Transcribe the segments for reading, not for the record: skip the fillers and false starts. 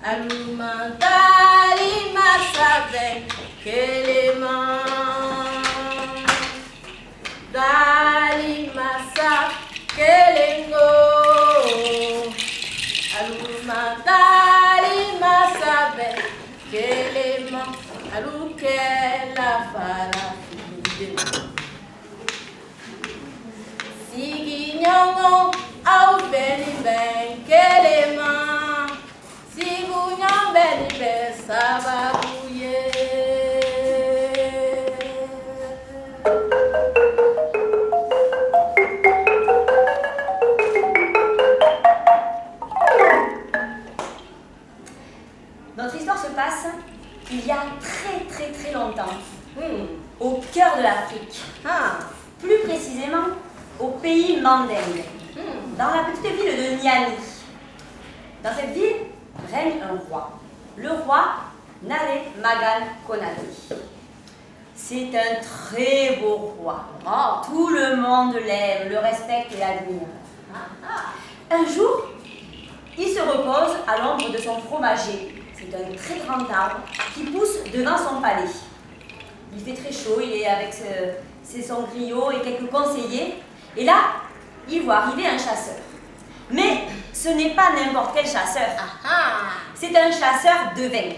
Alumandali masabe kelema. Dali masa kelengo. Alumandali masabe kelema. Alukela fara fide. Sigi nyongo au beni ben kelema. Sigu nyongo beni ben sababuye. Notre histoire se passe il y a très longtemps, au cœur de l'Afrique. Plus précisément, au pays Manding, dans la petite ville de Niani. Dans cette ville règne un roi, le roi Nare Magan Konate. C'est un très beau roi. Tout le monde l'aime, le respecte et l'admire. Un jour, il se repose à l'ombre de son fromager. C'est un très grand arbre qui pousse devant son palais. Il fait très chaud, il est avec son griot et quelques conseillers. Et là, il voit arriver un chasseur. Mais ce n'est pas n'importe quel chasseur. C'est un chasseur de vin.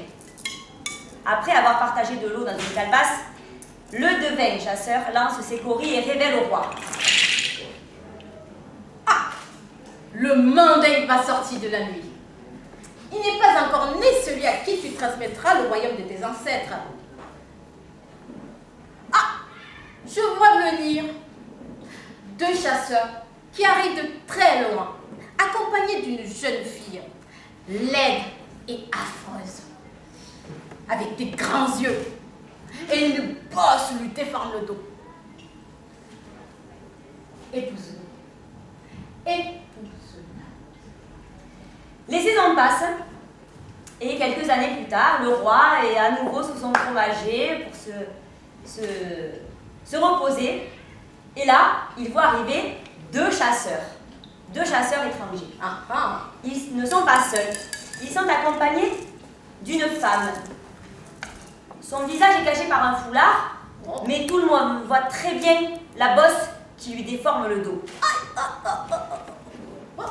Après avoir partagé de l'eau dans une calebasse, le devin chasseur lance ses coris et révèle au roi. Le Manding va sortir de la nuit. Il n'est pas encore né celui à qui tu transmettras le royaume de tes ancêtres. Je vois venir 2 chasseurs qui arrivent de très loin, accompagnés d'une jeune fille, laide et affreuse, avec des grands yeux et une bosse lui déforme le dos. Épouse-le. Les saisons passent, et quelques années plus tard, le roi est à nouveau sous son fromager pour se reposer. Et là, il voit arriver 2 chasseurs étrangers. Ils ne sont pas seuls, ils sont accompagnés d'une femme. Son visage est caché par un foulard, mais tout le monde voit très bien la bosse qui lui déforme le dos.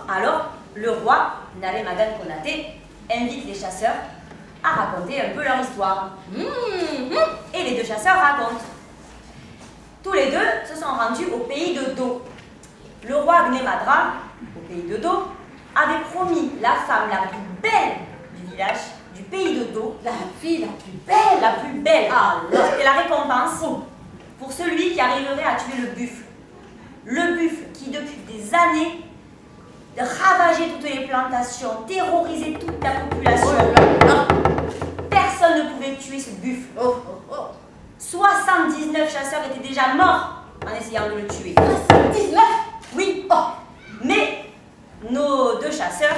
Alors, le roi, Nare Magan Konate, invite les chasseurs à raconter un peu leur histoire. Et les 2 chasseurs racontent. Tous les 2 se sont rendus au pays de Do. Le roi Gnemadra, au pays de Do, avait promis la femme la plus belle du village, du pays de Do. La fille la plus belle. La plus belle. C'était la récompense pour celui qui arriverait à tuer le buffle. Le buffle qui, depuis des années, ravageait toutes les plantations, terrorisait toute la population. Personne ne pouvait tuer ce buffle. 79 chasseurs étaient déjà morts en essayant de le tuer. 79? Oui. Mais nos 2 chasseurs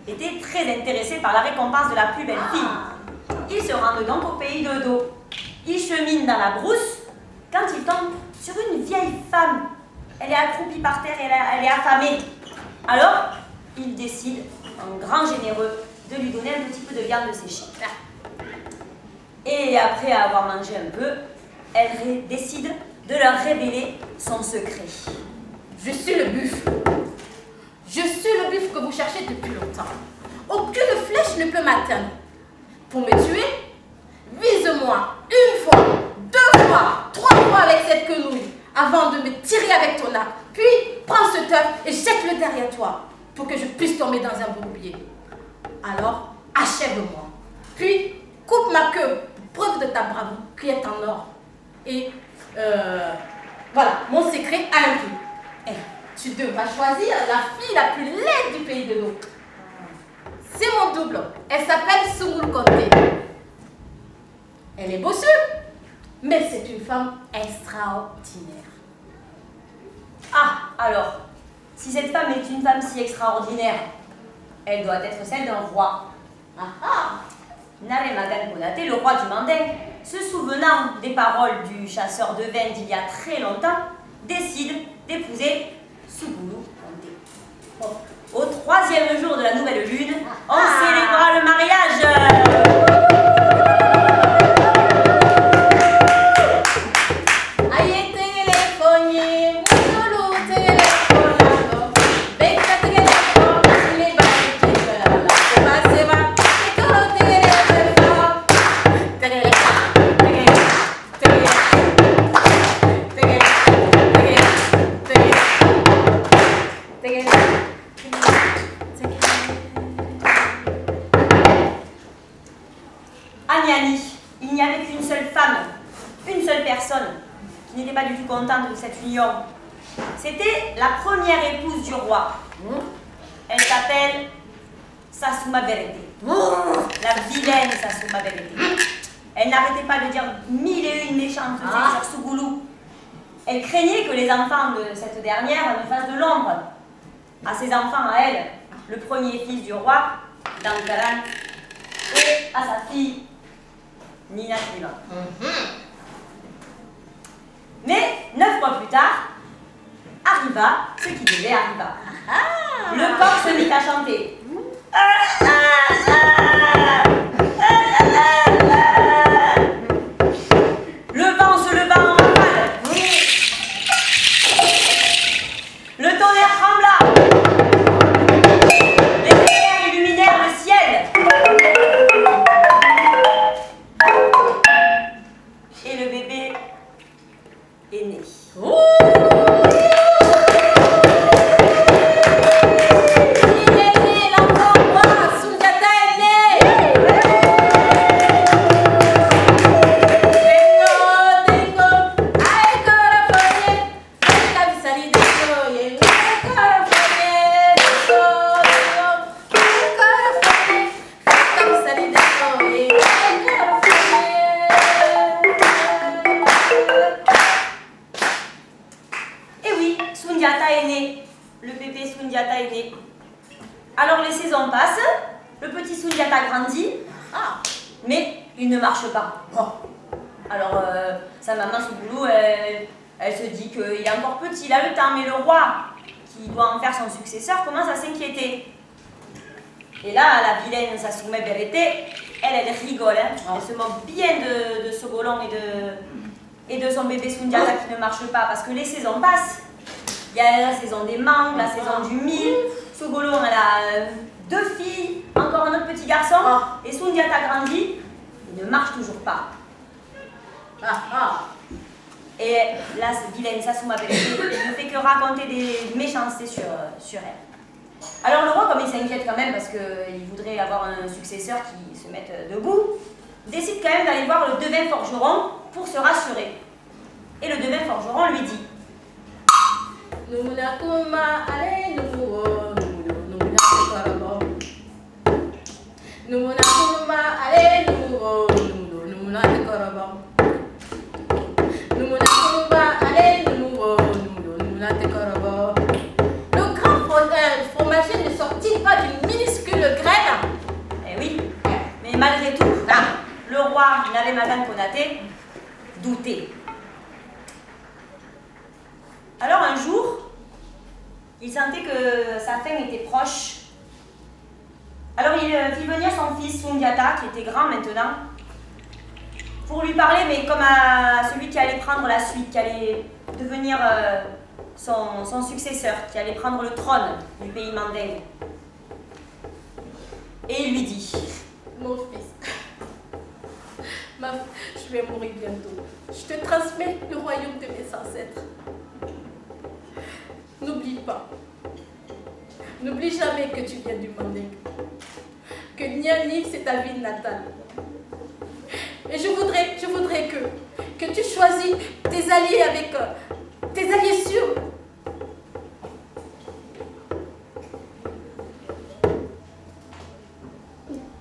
étaient très intéressés par la récompense de la plus belle fille. Ils se rendent donc au pays de Do. Ils cheminent dans la brousse quand ils tombent sur une vieille femme. Elle est accroupie par terre et elle est affamée. Alors, ils décident, en grand généreux, de lui donner un petit peu de viande séchée. Et après avoir mangé un peu, elle décide de leur révéler son secret. Je suis le buffle. Je suis le buffle que vous cherchez depuis longtemps. Aucune flèche ne peut m'atteindre. Pour me tuer, vise-moi 1 fois, 2 fois, 3 fois avec cette quenouille avant de me tirer avec ton arc. Puis, prends ce œuf et jette-le derrière toi pour que je puisse tomber dans un bourbier. Alors, achève-moi. Puis, coupe ma queue, preuve de ta bravoure qui est en or. Et voilà, mon secret a un prix. Tu devras choisir la fille la plus laide du pays de l'eau. C'est mon double. Elle s'appelle Sungul Conté. Elle est bossue, mais c'est une femme extraordinaire. Alors, si cette femme est une femme si extraordinaire, elle doit être celle d'un roi. Nare Magan Konate, le roi du Manding, se souvenant des paroles du chasseur de vin d'il y a très longtemps, décide d'épouser Sungul Conté. Au 3e jour de la nouvelle lune, on célébrera le mariage. Niani, il n'y avait qu'une seule femme, une seule personne, qui n'était pas du tout contente de cette union. C'était la première épouse du roi. Elle s'appelle Sassouma Berete. La vilaine Sassouma Berete. Elle n'arrêtait pas de dire 1001 méchancetés sur Sougoulou. Elle craignait que les enfants de cette dernière ne fassent de l'ombre à ses enfants, à elle, le premier fils du roi, Dankaran, et à sa fille, Nina Shriva. Mais 9 mois plus tard, arriva ce qui devait arriver. Le coq se mit à chanter. Le vent se leva en rafale. Le tonnerre trembla. Les éclairs illuminèrent le ciel. Et le bébé est né. Le bébé Soundiata est né. Alors les saisons passent, le petit Soundiata grandit, mais il ne marche pas. Alors sa maman Sougoulou, elle se dit qu'il est encore petit, il a le temps, mais le roi, qui doit en faire son successeur, commence à s'inquiéter. Et là, la vilaine Sassouma Berete, elle rigole, elle se moque bien de Sogolon et de son bébé Soundiata qui ne marche pas, parce que les saisons passent. Il y a la saison des mangues, la saison du mil. Sogolon, elle a 2 filles, encore un autre petit garçon. Et Soundiata grandit, il ne marche toujours pas. Et là, cette vilaine Sassouma Berete ne fait que raconter des méchancetés sur elle. Alors le roi, comme il s'inquiète quand même parce qu'il voudrait avoir un successeur qui se mette debout, décide quand même d'aller voir le devin forgeron pour se rassurer. Et le devin forgeron lui dit: le grand fromager ne sort-il pas d'une minuscule graine? Eh oui, mais malgré tout, le roi Nalé Magan Konaté doutait. Alors un jour, il sentait que sa fin était proche. Alors il fit venir son fils Soundiata, qui était grand maintenant, pour lui parler, mais comme à celui qui allait prendre la suite, qui allait devenir son successeur, qui allait prendre le trône du pays mandingue. Et il lui dit: Mon fils, je vais mourir bientôt. Je te transmets le royaume de mes ancêtres. N'oublie pas. N'oublie jamais que tu viens du Mandingue. Que Niani, c'est ta ville natale. Et je voudrais que tu choisis tes alliés avec tes alliés sûrs.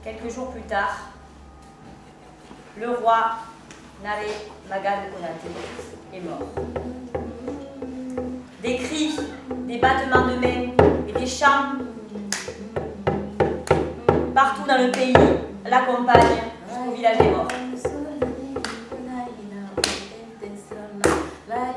Quelques jours plus tard, le roi Nalé Magan Konaté est mort. Des cris, des battements de mains et des chants partout dans le pays l'accompagnent jusqu'au village des morts. La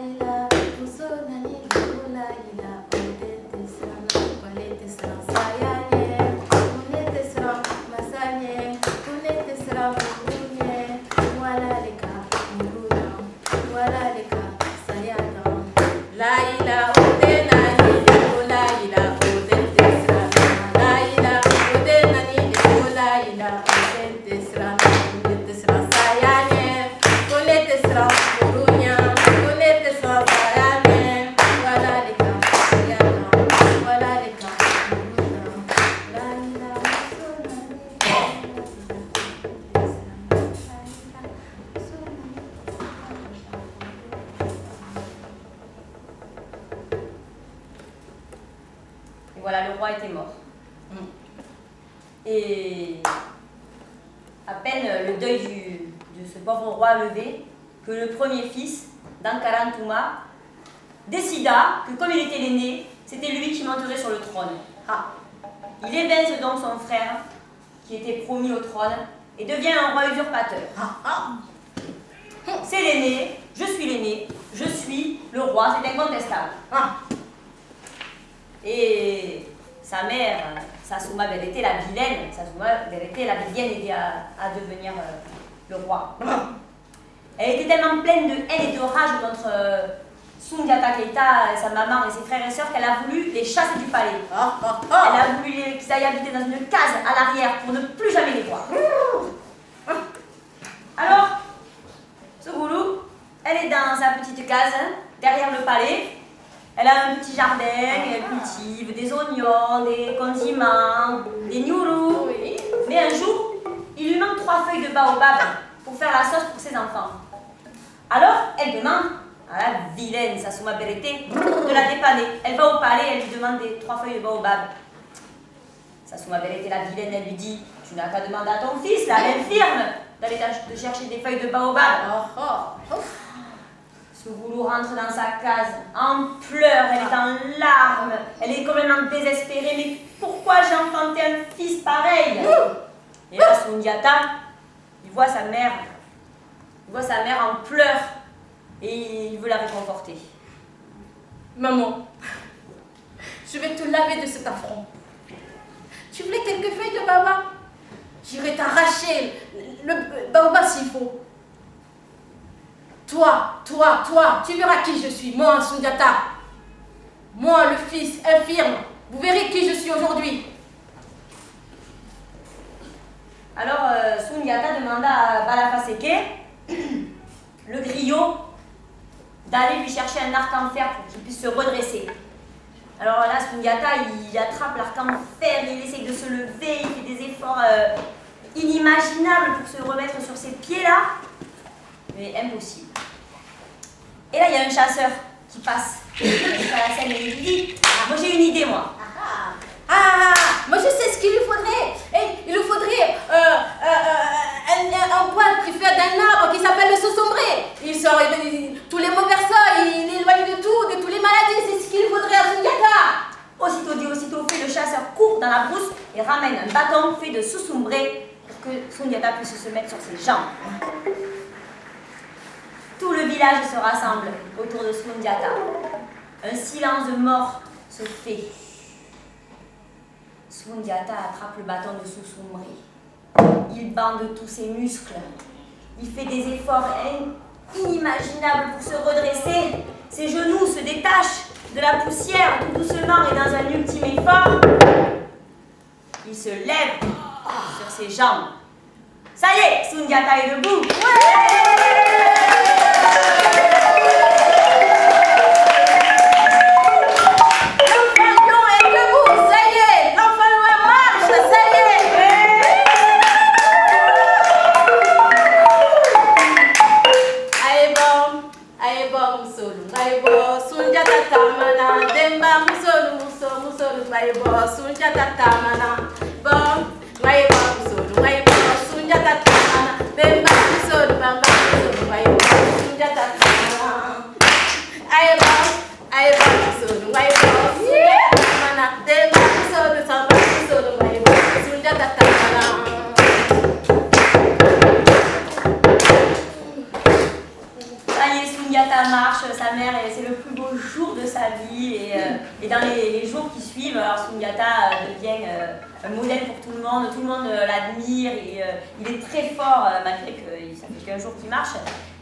roi était mort. Et à peine le deuil de ce pauvre roi levé, que le premier fils, Dankarantuma, décida que comme il était l'aîné, c'était lui qui monterait sur le trône. Il évince donc son frère, qui était promis au trône, et devient un roi usurpateur. C'est l'aîné, je suis l'aîné, je suis le roi, c'est incontestable. Et sa mère, Sasuma Berete, la vilaine, aidait à devenir le roi. Elle était tellement pleine de haine et de rage contre Sundiata Keita, sa maman et ses frères et sœurs, qu'elle a voulu les chasser du palais. Elle a voulu qu'ils aillent habiter dans une case à l'arrière pour ne plus jamais les voir. Alors, Suguru, elle est dans sa petite case, derrière le palais. Elle a un petit jardin, et elle cultive des oignons, des condiments, des niurus. Mais un jour, il lui manque 3 feuilles de baobab pour faire la sauce pour ses enfants. Alors, elle demande à la vilaine Sasuma Berete de la dépanner. Elle va au palais, elle lui demande des 3 feuilles de baobab. Sasuma Berete, la vilaine, elle lui dit: tu n'as qu'à demander à ton fils, là, l'infirme, d'aller te chercher des feuilles de baobab. Suguru rentre dans sa case, en pleurs, elle est en larmes, elle est complètement désespérée. Mais pourquoi j'ai enfanté un fils pareil? Et là, Sundiata, il voit sa mère en pleurs et il veut la réconforter. Maman, je vais te laver de cet affront. Tu voulais quelques feuilles de baobab? J'irai t'arracher le baobab s'il faut. Toi, tu verras qui je suis, moi, Sundiata. Moi, le fils infirme. Vous verrez qui je suis aujourd'hui. Alors, Sundiata demanda à Balafaseke, le griot, d'aller lui chercher un arc en fer pour qu'il puisse se redresser. Alors là, Sundiata, il attrape l'arc en fer, il essaie de se lever, il fait des efforts inimaginables pour se remettre sur ses pieds-là, mais impossible. Et là, il y a un chasseur qui passe à la scène et il lui dit: moi j'ai une idée, moi. Moi je sais ce qu'il lui faudrait. Il lui faudrait un poil qui fait d'un arbre qui s'appelle le sausombré. Il sort tous les mauvais sorts, il éloigne de tout, de toutes les maladies. C'est ce qu'il lui faudrait à Sundiata. Aussitôt dit, aussitôt fait, le chasseur court dans la brousse et ramène un bâton fait de susumbré pour que Sundiata puisse se mettre sur ses jambes. Tout le village se rassemble autour de Sundiata. Un silence de mort se fait. Sundiata attrape le bâton de Susumbré. Il bande tous ses muscles. Il fait des efforts inimaginables pour se redresser. Ses genoux se détachent de la poussière tout doucement et dans un ultime effort, il se lève sur ses jambes. Ça y est, Sundiata est debout. Sa mère, c'est le plus beau jour de sa vie et dans les jours qui suivent, alors Sundiata devient un modèle pour tout le monde l'admire et il est très fort malgré que ça fait qu'un jour qu'il marche,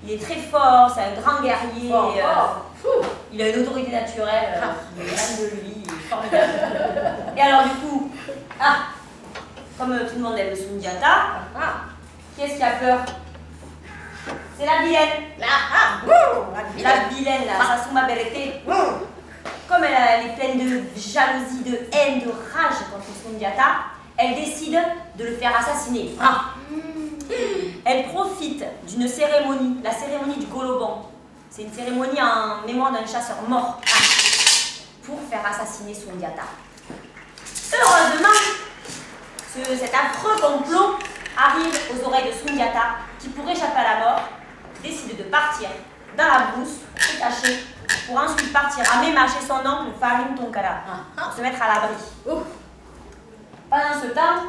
il est très fort, c'est un grand guerrier, il a une autorité naturelle, il est même de lui, il est formidable. Et alors du coup, comme tout le monde aime Sundiata, qui est-ce qui a peur? C'est la vilaine. La vilaine, la Sasuma Berete. Comme elle est pleine de jalousie, de haine, de rage contre Sundiata, elle décide de le faire assassiner. Elle profite d'une cérémonie, la cérémonie du Golobon. C'est une cérémonie en mémoire d'un chasseur mort pour faire assassiner Sundiata. Heureusement, cet affreux complot arrive aux oreilles de Sundiata, qui, pour échapper à la mort, décide de partir dans la brousse, se cacher, pour ensuite partir à Mema chez son oncle Farim Tonkara, pour se mettre à l'abri. Pendant ce temps,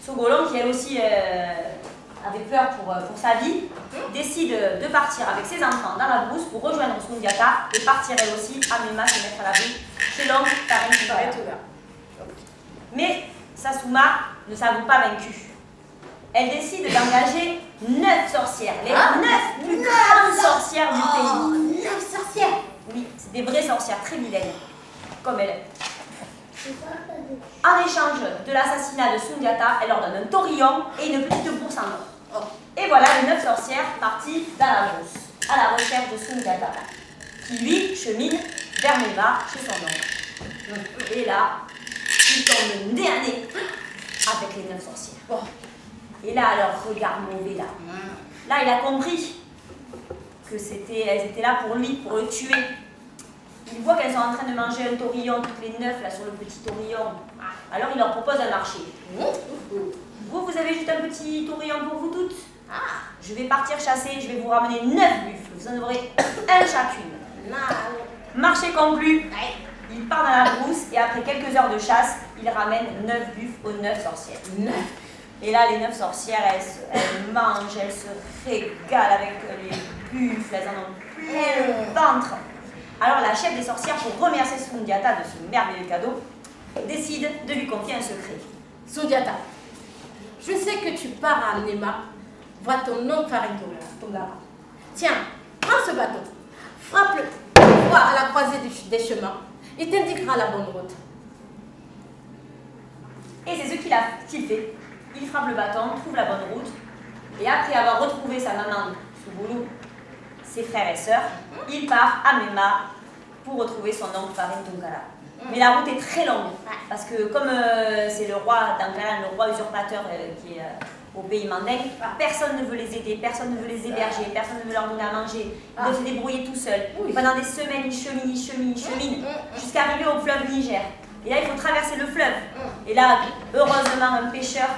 Sogolon, qui elle aussi avait peur pour sa vie, décide de partir avec ses enfants dans la brousse pour rejoindre Sundiata et partir elle aussi à Mema se mettre à l'abri chez l'oncle Farim Tonkara. Mais Sassouma ne s'avoue pas vaincue. Elle décide d'engager 9 sorcières, les 9 plus grandes sorcières du pays. 9 sorcières. Oui, c'est des vraies sorcières très vilaines, comme elle. En échange de l'assassinat de Sundiata, elle leur donne un taurillon et une petite bourse en or. Et voilà les 9 sorcières parties dans la brousse, à la recherche de Sundiata, qui lui chemine vers Mema chez son oncle. Et là, il tombe nez à nez avec les 9 sorcières. Et là, leur regard mauvais, là, il a compris que elles étaient là pour lui, pour le tuer. Il voit qu'elles sont en train de manger un taurillon, toutes les 9 là sur le petit taurillon. Alors il leur propose un marché. Vous avez juste un petit taurillon pour vous toutes. Je vais partir chasser, je vais vous ramener 9 buffles. Vous en aurez un chacune. Marché conclu. Il part dans la brousse et après quelques heures de chasse, il ramène 9 buffles aux 9 sorcières. 9. Et là, les 9 sorcières, elles mangent, elles se régalent avec les buffles, elles en ont plein le ventre. Alors la chef des sorcières, pour remercier Sundiata de ce merveilleux cadeau, décide de lui confier un secret. Sundiata, je sais que tu pars à Mema, voir ton oncle Farim Tonkara. Tiens, prends ce bâton, frappe-le à la croisée des chemins, il t'indiquera la bonne route. Et c'est ce qu'il fait. Il frappe le bâton, trouve la bonne route, et après avoir retrouvé sa maman Souboulou, ses frères et sœurs, il part à Mema pour retrouver son oncle Farim Tonkara. Mais la route est très longue, parce que comme c'est le roi d'Ankara, le roi usurpateur qui est au pays mandingue, personne ne veut les aider, personne ne veut les héberger, personne ne veut leur donner à manger. Ils doivent se débrouiller tout seuls. Et pendant des semaines, ils cheminent, jusqu'à arriver au fleuve Niger. Et là, il faut traverser le fleuve. Et là, heureusement, un pêcheur,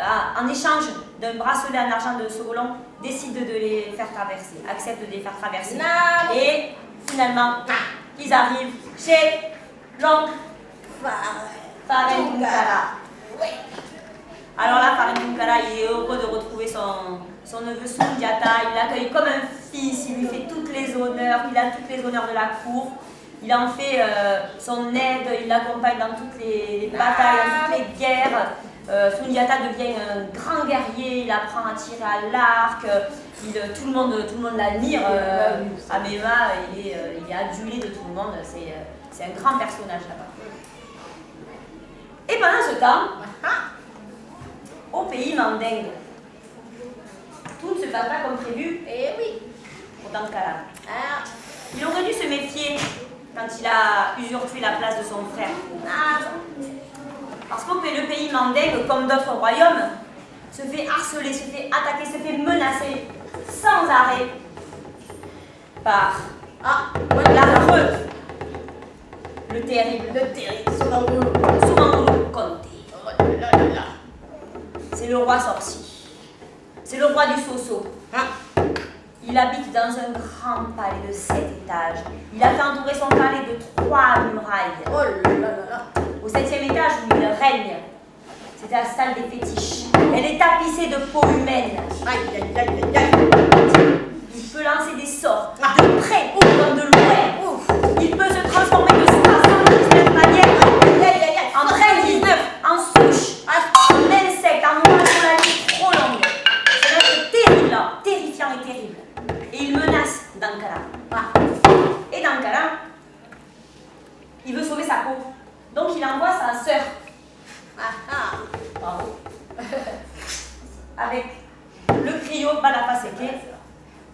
en échange d'un bracelet en argent de Sogolon, décide de les faire traverser, accepte de les faire traverser. Et finalement, ils arrivent chez l'oncle Farim Tonkara. Alors là, Farim Tonkara, il est heureux de retrouver son neveu Sundiata. Il l'accueille comme un fils, il lui fait toutes les honneurs, il a toutes les honneurs de la cour. Il en fait son aide, il l'accompagne dans toutes les batailles, dans toutes les guerres. Sundiata devient un grand guerrier, il apprend à tirer à l'arc, tout le monde l'admire. À Mema, il est adulé de tout le monde, c'est un grand personnage là-bas. Et pendant ce temps, au pays mandingue, tout ne se passe pas comme prévu. Eh oui. Pour Dankara. Il aurait dû se méfier quand il a usurpé la place de son frère. Parce que le pays mandingue, comme d'autres royaumes, se fait harceler, se fait attaquer, se fait menacer sans arrêt par l'affreux, le terrible, Soumangulu Conté. C'est le roi sorcier. C'est le roi du Soso. Il habite dans un grand palais de 7 étages. Il a fait entourer son palais de 3 murailles. Au 7e étage où il règne, c'est la salle des fétiches. Elle est tapissée de peau humaine. Il peut lancer des sorts de près comme de loin. Il peut se transformer de 79 manières en 19, en souche, en insecte, en oiseau la nuit trop longue. C'est un être terrible, terrifiant et terrible. Et il menace Dankara. Et Dankara, il veut sauver sa peau. Donc il envoie sa sœur. Bravo. Avec le griot Balafaseke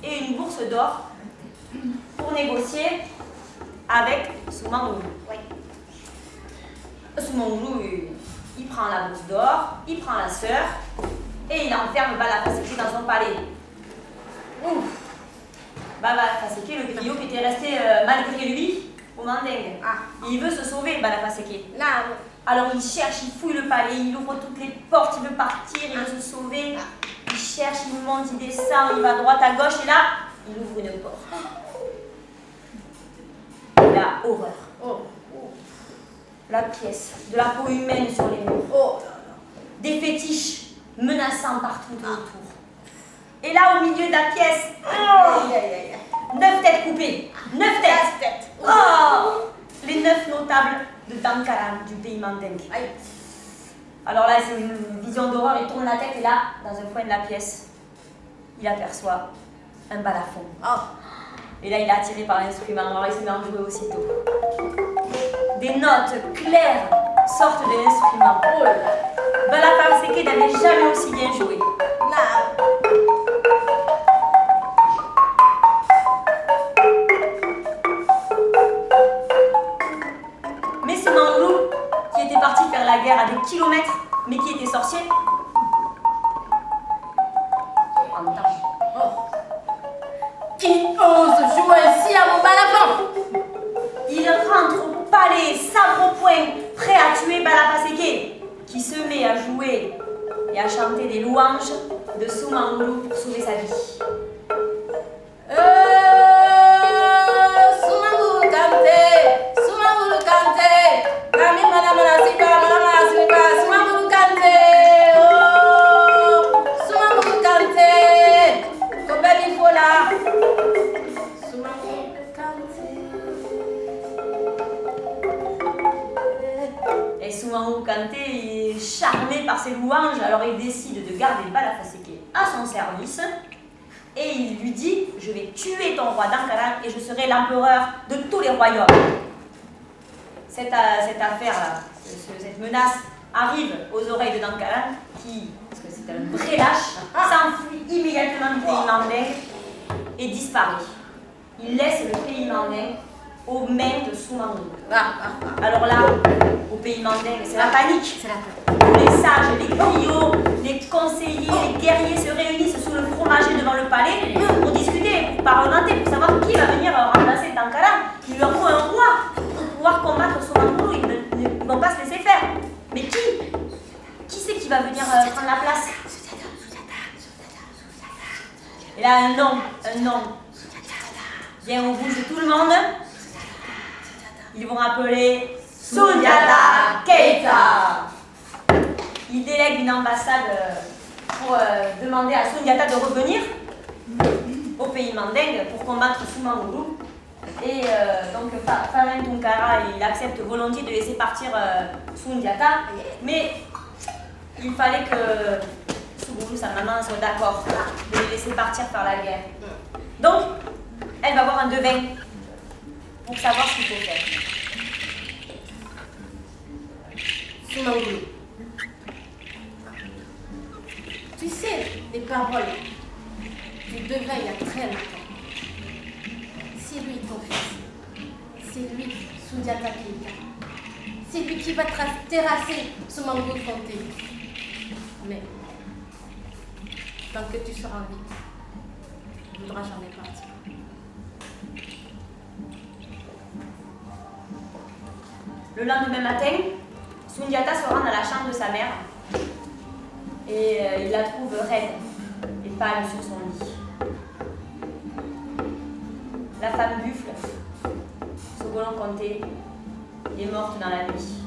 et une bourse d'or pour négocier avec Soumangulu. Soumangulu, il prend la bourse d'or, il prend la sœur et il enferme Balafaseke dans son palais. Balafaseke, le griot qui était resté malgré lui au au Mandingue. Ah. Il veut se sauver, Balafaseke. Là, Alors il cherche, il fouille le palais, il ouvre toutes les portes, il veut partir, il veut se sauver. Il cherche, il monte, il descend, il va à droite, à gauche, et là, il ouvre une porte. La horreur. oh, La pièce, de la peau humaine sur les murs. oh, Des fétiches menaçants partout autour. Et là, au milieu de la pièce, aïe, aïe, aïe. 9 têtes coupées. 9 têtes. Tête. Oh, les 9 notables de Dankaran, du pays Mandingue. Aïe. Alors là, c'est une vision d'horreur. Il tourne la tête et là, dans un coin de la pièce, il aperçoit un balafon. Oh. Et là, il est attiré par l'instrument. Alors, il se met à en jouer aussitôt. Des notes claires sortent de l'instrument. Oh là. Balafaseke n'avait jamais aussi bien joué. Là. Mais ce Manglou, qui était parti faire la guerre à des kilomètres, mais qui était sorcier, entend. Oh. Qui ose jouer ainsi à mon balafon? Il rentre au palais, sabre au poing, prêt à tuer Balafaseke, qui se met à jouer et à chanter des louanges de Soumanglou pour sauver sa vie. Soumanglou Kanté, Soumanglou Kanté, Nami Mana Sipa, Soumanglou Kanté, oh, Soumanglou Kanté, combien il faut là? Soumanglou Kanté. Et Soumanglou Kanté est charmé par ses louanges, alors il décide de garder Balafaseke à son service. Et il lui dit, je vais tuer ton roi Dankaran et je serai l'empereur de tous les royaumes. Cette affaire-là, cette menace arrive aux oreilles de Dankaran qui, parce que c'est un vrai lâche, s'enfuit immédiatement du pays Mandingue et disparaît. Il laisse le pays Mandingue aux mains de Soumanglou. Alors là, au pays Mandingue, c'est la panique. C'est la peur. Les sages, les griots, les conseillers, les guerriers se réunissent sous le fromager devant le palais pour discuter, pour parlementer, pour savoir qui va venir remplacer Dankaran. Il leur faut un roi pour pouvoir combattre Soumanglou. Ils ne vont pas se laisser faire. Mais qui? Qui c'est qui va venir prendre la place? Et là, un nom vient au bout de tout le monde. Ils vont appeler Sundiata Keita. Il délègue une ambassade pour demander à Sundiata de revenir au pays Mandingue pour combattre Soumanglou. Et donc Farin Tunkara, il accepte volontiers de laisser partir Sundiata, mais il fallait que Soumanglou, sa maman, soit d'accord de les laisser partir par la guerre. Donc, elle va voir un devin pour savoir ce qu'il faut faire. Soumanglou. Tu sais, les paroles du devin il y a très longtemps. C'est lui ton fils. C'est lui, Sundiata Keita. C'est lui qui va terrasser Soumanglou Kanté. Mais, tant que tu seras en vie, il ne voudra jamais partir. Le lendemain matin, Sundiata se rend dans la chambre de sa mère et il la trouve raide et pâle sur son lit. La femme buffle, Sogolon Kanté, est morte dans la nuit.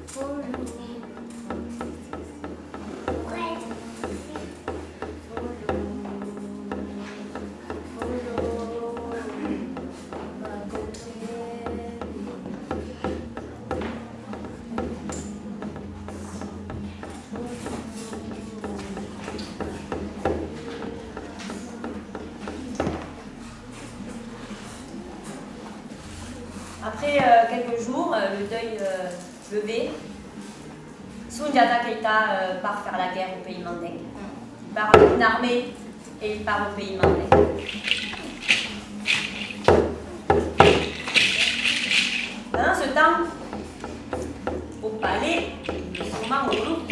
Follow, Après quelques jours, le deuil levé, Soundiata Keita part faire la guerre au pays mandingue. Il part avec une armée et il part au pays mandingue. Pendant ce temps, au palais de Soumangolo,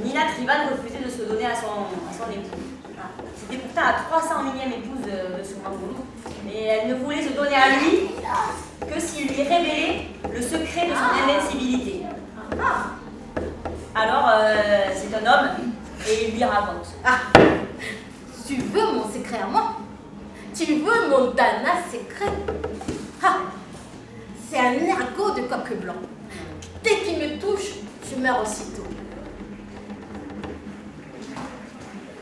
Nina Trivan refusait de se donner à son époux. C'était pourtant la 300 millième épouse de Soumangolo, mais elle ne voulait se donner à lui que s'il lui révélait le secret de son invincibilité. Alors, c'est un homme et il lui raconte. Ah, tu veux mon secret à moi? Tu veux mon Dana secret? Ah, c'est un ergot de coq blanc. Dès qu'il me touche, je meurs aussitôt.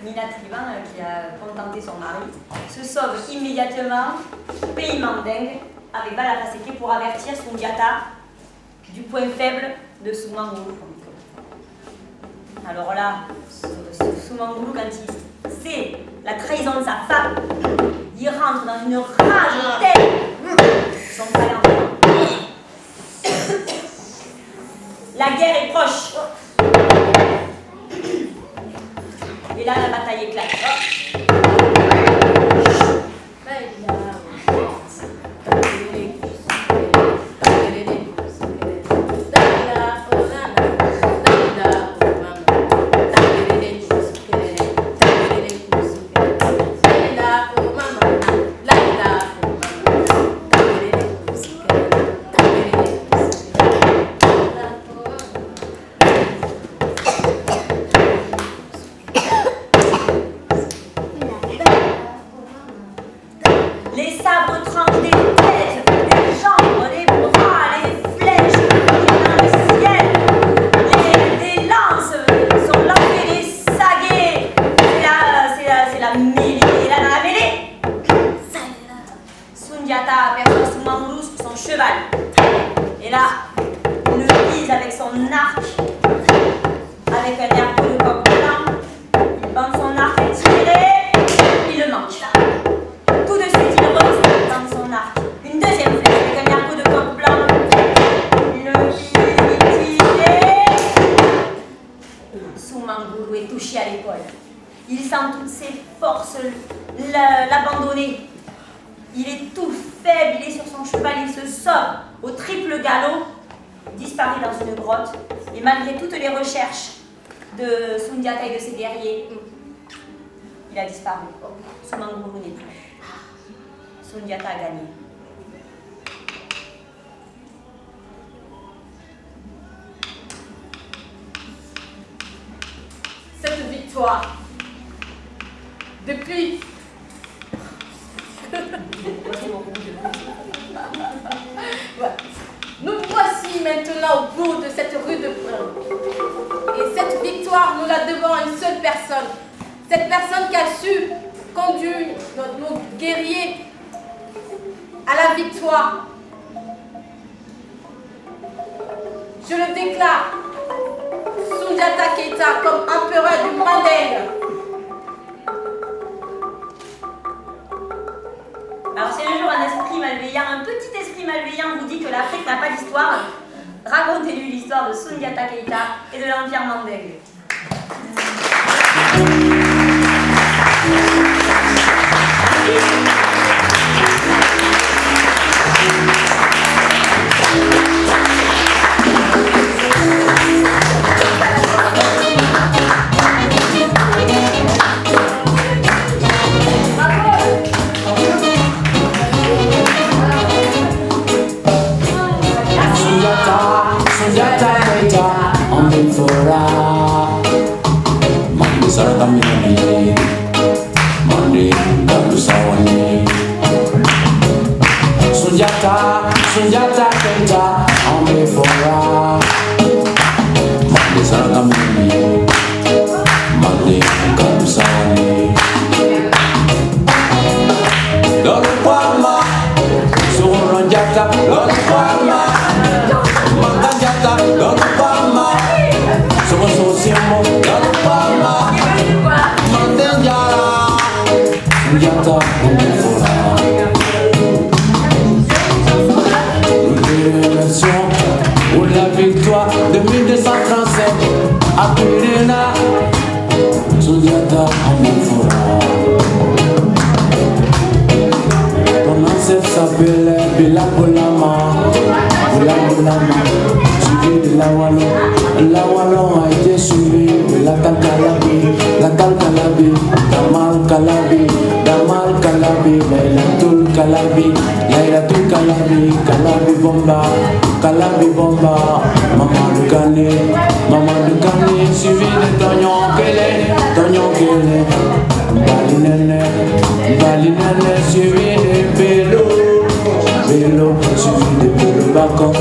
Nina Trivan, qui a contenté son mari, se sauve immédiatement au pays mandingue avec Balafaseke pour avertir Soundiata du point faible de Soumangolo. Alors là, Soumangolo, quand il sait la trahison de sa femme, il rentre dans une rage telle son palais en La guerre est proche. Et là, la bataille éclate. L'abandonner. Il est tout faible, il est sur son cheval, il se sauve au triple galop, disparaît dans une grotte, et malgré toutes les recherches de Soundiata et de ses guerriers, il a disparu. Soumangolo n'est plus. Soundiata a gagné. Cette victoire, depuis nous voici maintenant au bout de cette rue de Brun. Et cette victoire, nous la devons à une seule personne. Cette personne qui a su conduire nos guerriers à la victoire. Je le déclare, Soundiata Keita comme empereur du Mandingue. Alors si un jour un esprit malveillant, un petit esprit malveillant vous dit que l'Afrique n'a pas d'histoire, racontez-lui l'histoire de Soundiata Keita et de l'Empire Mandingue. Soundiata Keita, on me fora. Mande Saragamini, Mande Kabusani. Lolo Kwama, Soundiata, Lolo Kwama, Manganjata, Lolo Kwama, Sosimo, Lolo Kwama, Mandenjara, Soundiata, on me fora. calabi, damal calabi, damal calabi, laylatul calabi, laylatul calabi, calabi bomba, maman du Gane, suivi de Tonyon Kele, Bali nene, suivi de Bello, suivi de Bello Bacon.